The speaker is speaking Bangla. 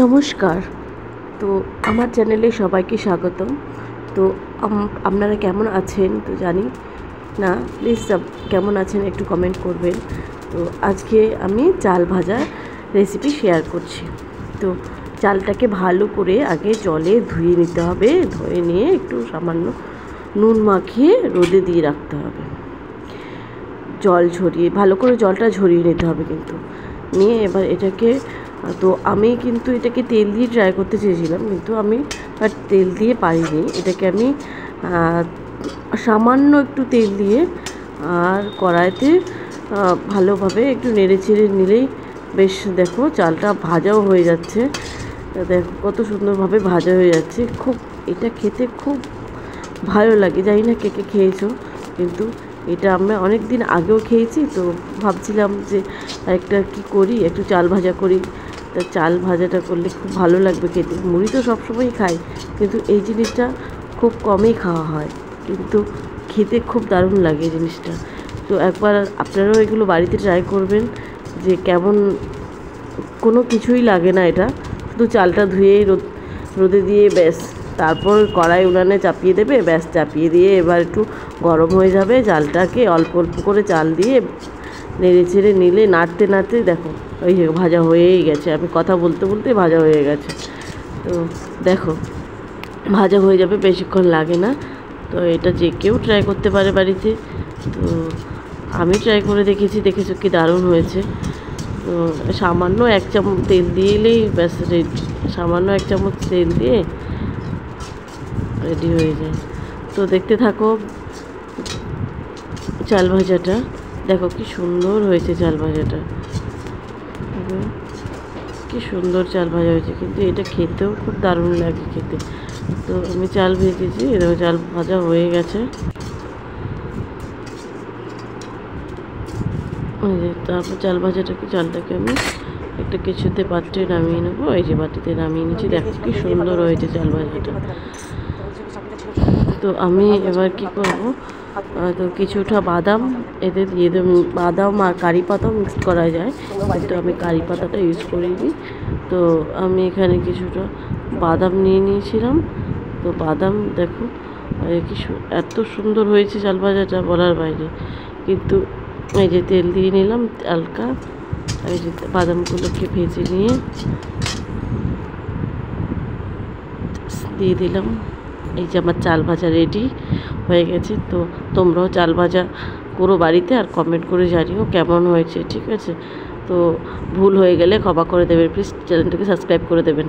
নমস্কার। তো আমার চ্যানেলে সবাইকে স্বাগতম। তো আপনারা কেমন আছেন তো জানি না, প্লিজ কেমন আছেন একটু কমেন্ট করবেন। তো আজকে আমি চাল ভাজার রেসিপি শেয়ার করছি। তো চালটাকে ভালো করে আগে জলে ধুয়ে নিতে হবে, ধুয়ে নিয়ে একটু সামান্য নুন মাখিয়ে রোদে দিয়ে রাখতে হবে। জল ঝরিয়ে ভালো করে জলটা ঝরিয়ে নিতে হবে কিন্তু নিয়ে এবার এটাকে, তো আমি কিন্তু এটাকে তেল দিয়ে ট্রাই করতে চেয়েছিলাম, কিন্তু আমি আর তেল দিয়ে পারিনি। এটাকে আমি সামান্য একটু তেল দিয়ে আর কড়াইতে ভালোভাবে একটু নেড়ে চেড়ে নিলেই বেশ, দেখো চালটা ভাজাও হয়ে যাচ্ছে। দেখো কত সুন্দরভাবে ভাজা হয়ে যাচ্ছে। খুব এটা খেতে খুব ভালো লাগে। জানি না কে কে খেয়েছো, কিন্তু এটা আমরা অনেক দিন আগেও খেয়েছি। তো ভাবছিলাম যে একটা কি করি, একটু চাল ভাজা করি। তা চাল ভাজাটা করলে খুব ভালো লাগবে খেতে। মুড়ি তো সবসময়ই খাই, কিন্তু এই জিনিসটা খুব কমই খাওয়া হয়, কিন্তু খেতে খুব দারুণ লাগে এই জিনিসটা। তো একবার আপনারাও এগুলো বাড়িতে ট্রাই করবেন যে কেমন। কোনো কিছুই লাগে না, এটা শুধু চালটা ধুয়েই রোদে দিয়ে ব্যাস, তারপর কড়াই উনানে চাপিয়ে দেবে, ব্যাস চাপিয়ে দিয়ে এবার একটু গরম হয়ে যাবে। চালটাকে অল্প অল্প করে চাল দিয়ে নেড়ে চেড়ে নিলে, নাড়তে নাড়তে দেখো ওই ভাজা হয়েই গেছে। আমি কথা বলতে বলতে ভাজা হয়ে গেছে। তো দেখো ভাজা হয়ে যাবে, বেশিক্ষণ লাগে না। তো এটা যে কেউ ট্রাই করতে পারে বাড়িতে। তো আমি ট্রাই করে দেখেছো কি দারুণ হয়েছে। তো সামান্য 1 চামচ তেল দিয়ে এলেই ব্যাস রেডি। সামান্য 1 চামচ তেল দিয়ে রেডি হয়ে যায়। তো দেখতে থাকো চাল ভাজাটা। দেখো কি সুন্দর হয়েছে চাল ভাজাটা, কি সুন্দর চাল ভাজা হয়েছে, কিন্তু এটা খেতেও খুব দারুণ লাগে খেতে। তো আমি চাল ভেজেছি, এরকম চাল ভাজা হয়ে গেছে। তারপর চালটাকে আমি একটা কিছুতে পাত্রে নামিয়ে নেবো। এই যে বাটিতে নামিয়ে নিচ্ছি। দেখো কি সুন্দর হয়েছে চাল ভাজাটা। তো আমি এবার কি করব, তো কিছুটা বাদাম এতে দিয়ে দেবো। বাদাম আর কারি পাতাও মিক্সড করা যায়, কিন্তু আমি কারি পাতাটা ইউজ করিনি। তো আমি এখানে কিছুটা বাদাম নিয়ে নিয়েছিলাম। তো বাদাম দেখো কি এত সুন্দর হয়েছে চাল ভাজাটা, বলার বাইরে। কিন্তু এই যে তেল দিয়ে নিলাম হালকা, এই যে বাদামগুলোকে ভেজে নিয়ে দিয়ে দিলাম। এই যে আমার চাল ভাজা রেডি হয়ে গেছে। তো তোমরাও চাল ভাজা করো বাড়িতে, আর কমেন্ট করে জানিও কেমন হয়েছে, ঠিক আছে? তো ভুল হয়ে গেলে ক্ষমা করে দেবেন, প্লিজ চ্যানেলটাকে সাবস্ক্রাইব করে দেবেন।